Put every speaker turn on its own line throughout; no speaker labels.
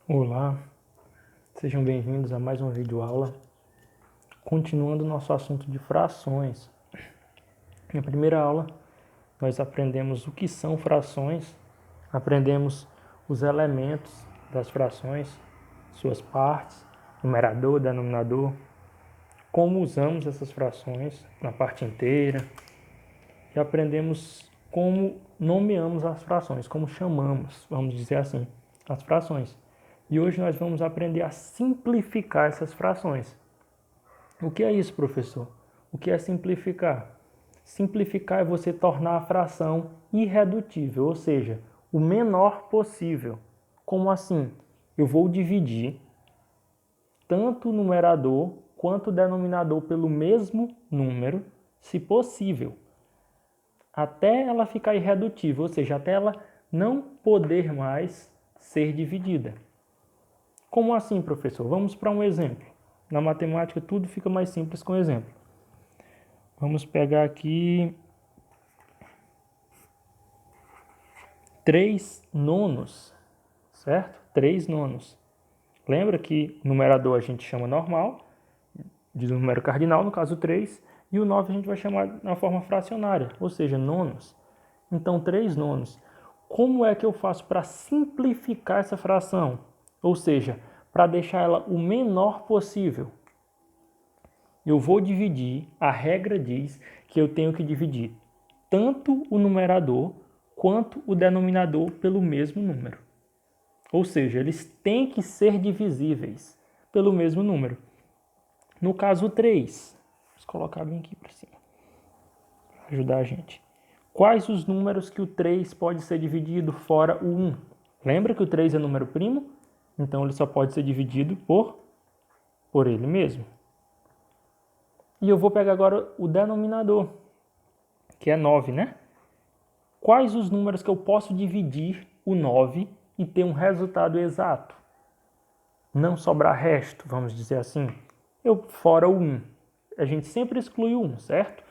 Olá, sejam bem-vindos a mais uma videoaula. Continuando nosso assunto de frações. Na primeira aula, nós aprendemos o que são frações, aprendemos os elementos das frações, suas partes, numerador, denominador, como usamos essas frações na parte inteira, e aprendemos como nomeamos as frações, como chamamos, vamos dizer assim, as frações. E hoje nós vamos aprender a simplificar essas frações. O que é isso, professor? O que é simplificar? Simplificar é você tornar a fração irredutível, ou seja, o menor possível. Como assim? Eu vou dividir tanto o numerador quanto o denominador pelo mesmo número, se possível, até ela ficar irredutível, ou seja, até ela não poder mais ser dividida. Como assim, professor? Vamos para um exemplo. Na matemática tudo fica mais simples com exemplo. Vamos pegar aqui 3 nonos, certo? 3 nonos. Lembra que o numerador a gente chama normal, de número cardinal, no caso 3, e o 9 a gente vai chamar na forma fracionária, ou seja, nonos. Então, 3 nonos. Como é que eu faço para simplificar essa fração? Ou seja, para deixar ela o menor possível. Eu vou dividir, a regra diz que eu tenho que dividir tanto o numerador quanto o denominador pelo mesmo número. Ou seja, eles têm que ser divisíveis pelo mesmo número. No caso 3, vamos colocar bem aqui para cima, para ajudar a gente. Quais os números que o 3 pode ser dividido fora o 1? Lembra que o 3 é número primo? Então ele só pode ser dividido por ele mesmo. E eu vou pegar agora o denominador, que é 9, né? Quais os números que eu posso dividir o 9 e ter um resultado exato? Não sobrar resto, vamos dizer assim. Fora o 1. A gente sempre exclui o 1, certo?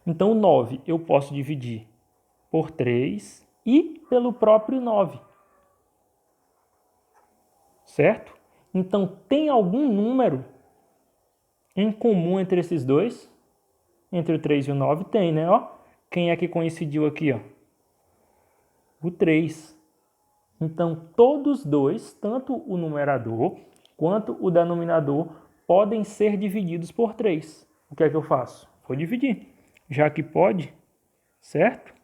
Então, o 9 eu posso dividir por 3 e pelo próprio 9. Certo? Então, tem algum número em comum entre esses dois? Entre o 3 e o 9 tem, né? Ó, quem é que coincidiu aqui, ó? O 3. Então, todos dois, tanto o numerador quanto o denominador, podem ser divididos por 3. O que é que eu faço? Vou dividir. Já que pode, certo?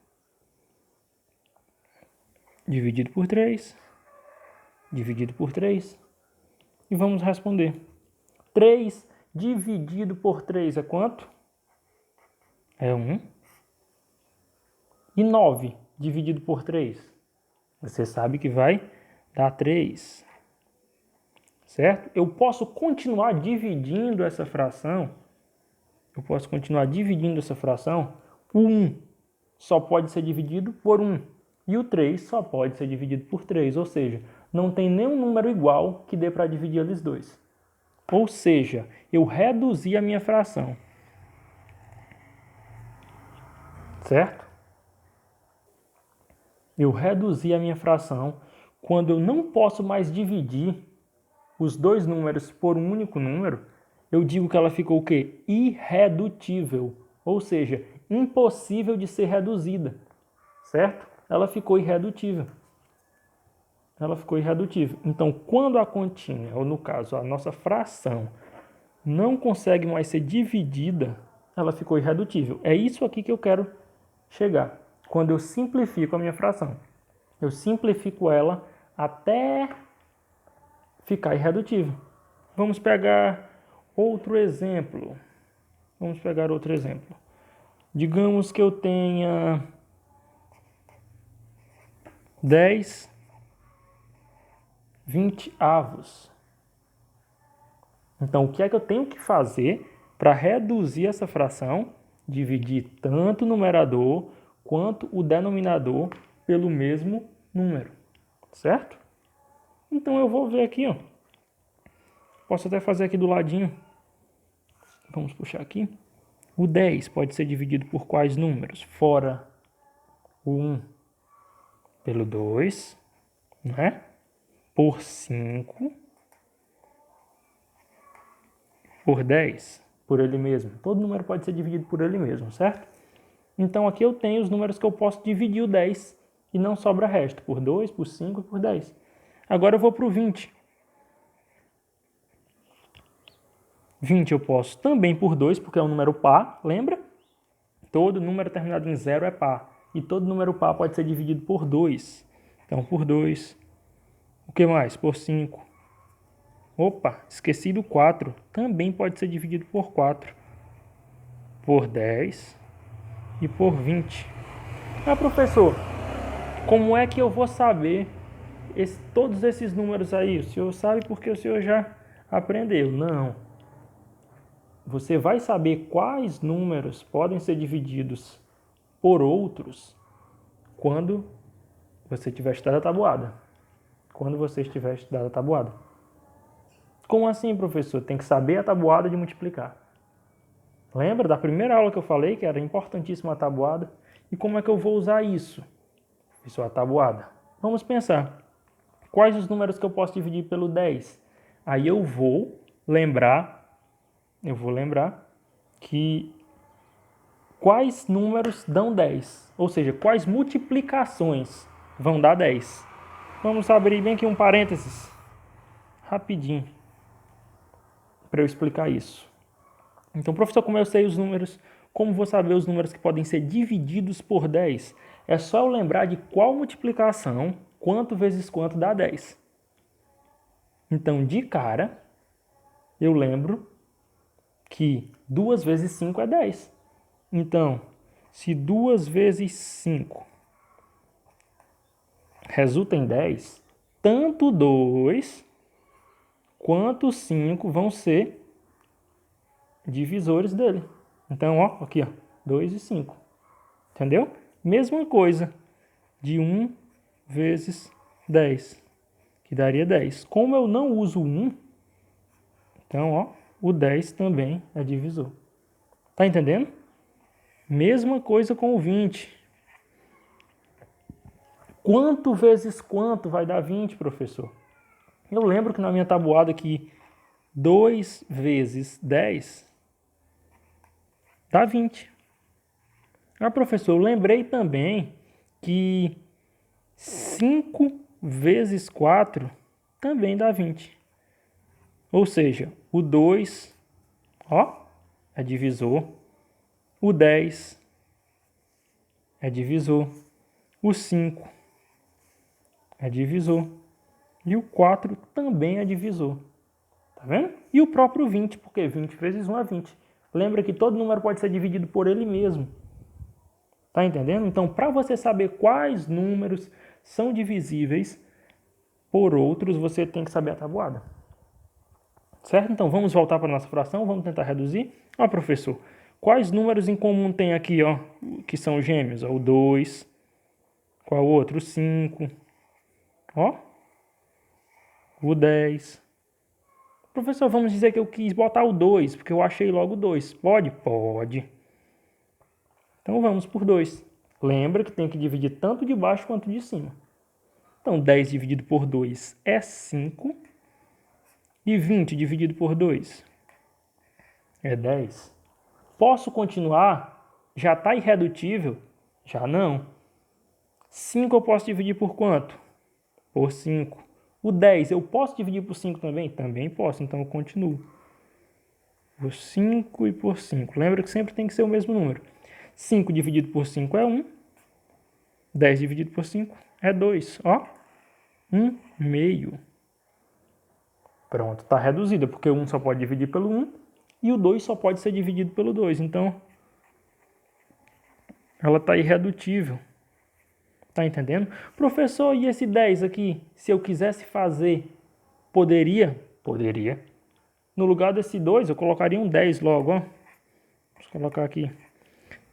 Dividido por 3. Dividido por 3. E vamos responder. 3 dividido por 3 é quanto? É 1. E 9 dividido por 3? Você sabe que vai dar 3. Certo? Eu posso continuar dividindo essa fração. O 1 só pode ser dividido por 1. E o 3 só pode ser dividido por 3. Ou seja, não tem nenhum número igual que dê para dividir eles dois. Ou seja, eu reduzi a minha fração. Certo? Eu reduzi a minha fração quando eu não posso mais dividir os dois números por um único número. Eu digo que ela ficou o quê? Irredutível. Ou seja, impossível de ser reduzida. Certo? Ela ficou irredutível. Então, quando a continha, ou no caso, a nossa fração, não consegue mais ser dividida, ela ficou irredutível. É isso aqui que eu quero chegar. Quando eu simplifico a minha fração. Eu simplifico ela até ficar irredutível. Vamos pegar outro exemplo. Digamos que eu tenha 10 20avos. Então, o que é que eu tenho que fazer para reduzir essa fração? Dividir tanto o numerador quanto o denominador pelo mesmo número, certo? Então, eu vou ver aqui, ó. Posso até fazer aqui do ladinho. Vamos puxar aqui. O 10 pode ser dividido por quais números? Fora o 1 pelo 2, não é? por 5 por 10 por ele mesmo. Todo número pode ser dividido por ele mesmo, certo? Então aqui eu tenho os números que eu posso dividir o 10 e não sobra resto, por 2, por 5 e por 10. Agora eu vou para o 20. 20 eu posso também por 2, porque é um número par, lembra? Todo número terminado em 0 é par. E todo número par pode ser dividido por 2. Então, por 2. O que mais? Por 5. Opa, esqueci do 4. Também pode ser dividido por 4. Por 10 e por 20. Ah, professor, como é que eu vou saber todos esses números aí? O senhor sabe porque o senhor já aprendeu. Não. Você vai saber quais números podem ser divididos por outros quando você tiver estudado a tabuada. Quando você estiver estudado a tabuada. Como assim, professor? Tem que saber a tabuada de multiplicar. Lembra da primeira aula que eu falei que era importantíssima a tabuada? E como é que eu vou usar isso? Isso é a tabuada. Vamos pensar. Quais os números que eu posso dividir pelo 10? Aí eu vou lembrar que quais números dão 10? Ou seja, quais multiplicações vão dar 10? Vamos abrir bem aqui um parênteses, rapidinho, para eu explicar isso. Então, professor, como eu sei os números, como vou saber os números que podem ser divididos por 10? É só eu lembrar de qual multiplicação, quanto vezes quanto dá 10. Então, de cara, eu lembro que 2 vezes 5 é 10. Então, se 2 vezes 5 resulta em 10, tanto 2 quanto 5 vão ser divisores dele. Então, ó, aqui, ó, 2 e 5. Entendeu? Mesma coisa de 1 vezes 10, que daria 10. Como eu não uso 1, então, ó, o 10 também é divisor. Tá entendendo? Mesma coisa com o 20. Quanto vezes quanto vai dar 20, professor? Eu lembro que na minha tabuada aqui, 2 vezes 10 dá 20. Ah, professor, eu lembrei também que 5 vezes 4 também dá 20. Ou seja, o 2, ó, é divisor. O 10 é divisor. O 5 é divisor. E o 4 também é divisor. Tá vendo? E o próprio 20, porque 20 vezes 1 é 20. Lembra que todo número pode ser dividido por ele mesmo. Tá entendendo? Então, para você saber quais números são divisíveis por outros, você tem que saber a tabuada. Certo? Então, vamos voltar para a nossa fração, vamos tentar reduzir. Ó, professor, quais números em comum tem aqui, ó, que são gêmeos? Ó, o 2, qual outro? O 5, ó, o 10. Professor, vamos dizer que eu quis botar o 2, porque eu achei logo o 2. Pode? Pode. Então, vamos por 2. Lembra que tem que dividir tanto de baixo quanto de cima. Então, 10 dividido por 2 é 5. E 20 dividido por 2 é 10. Posso continuar? Já está irredutível? Já não. 5 eu posso dividir por quanto? Por 5. O 10 eu posso dividir por 5 também? Também posso, então eu continuo. Por 5 e por 5. Lembra que sempre tem que ser o mesmo número. 5 dividido por 5 é 1. 10 dividido por 5 é 2. Ó, 1 meio. Pronto, está reduzida, porque o 1 só pode dividir pelo 1 e o 2 só pode ser dividido pelo 2. Então, ela está irredutível. Tá entendendo? Professor, e esse 10 aqui, se eu quisesse fazer, poderia? Poderia. No lugar desse 2, eu colocaria um 10 logo, ó. Vou colocar aqui.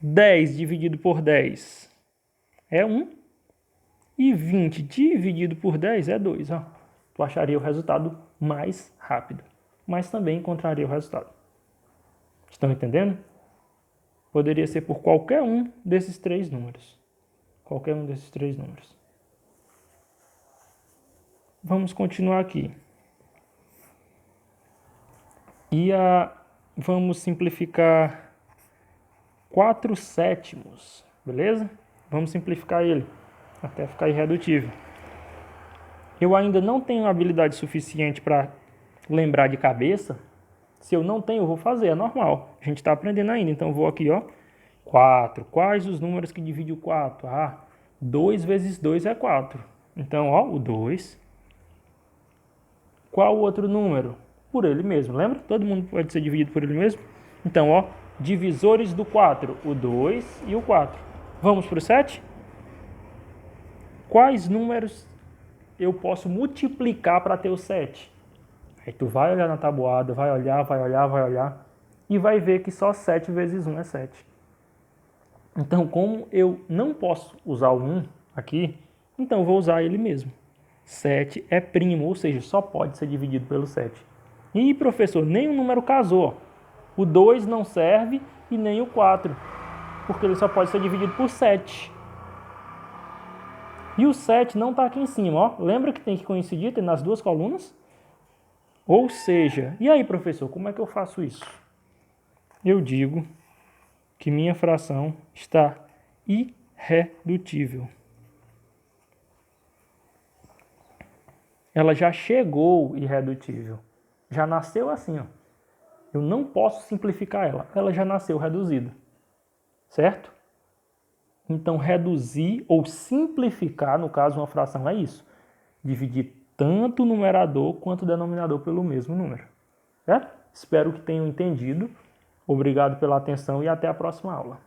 10 dividido por 10 é 1. E 20 dividido por 10 é 2, ó. Tu acharia o resultado mais rápido, mas também encontraria o resultado. Estão entendendo? Poderia ser por qualquer um desses 3 números. Qualquer um desses 3 números. Vamos continuar aqui. Vamos simplificar 4/7, beleza? Vamos simplificar ele até ficar irredutível. Eu ainda não tenho habilidade suficiente para lembrar de cabeça. Se eu não tenho, eu vou fazer, é normal. A gente está aprendendo ainda, então eu vou aqui, ó. 4. Quais os números que dividem o 4? 2 vezes 2 é 4. Então, ó, o 2. Qual o outro número? Por ele mesmo, lembra? Todo mundo pode ser dividido por ele mesmo. Então, ó, divisores do 4, o 2 e o 4. Vamos para o 7? Quais números eu posso multiplicar para ter o 7? Aí tu vai olhar na tabuada, vai olhar e vai ver que só 7 vezes 1 é 7. Então, como eu não posso usar o 1 aqui, então eu vou usar ele mesmo. 7 é primo, ou seja, só pode ser dividido pelo 7. E, professor, nem o número casou. O 2 não serve e nem o 4, porque ele só pode ser dividido por 7. E o 7 não está aqui em cima, ó. Lembra que tem que coincidir, tem nas duas colunas? Ou seja, e aí, professor, como é que eu faço isso? Eu digo que minha fração está irredutível. Ela já chegou irredutível. Já nasceu assim, ó. Eu não posso simplificar ela. Ela já nasceu reduzida. Certo? Então, reduzir ou simplificar, no caso, uma fração é isso. Dividir tanto o numerador quanto o denominador pelo mesmo número. Certo? Espero que tenham entendido. Obrigado pela atenção e até a próxima aula.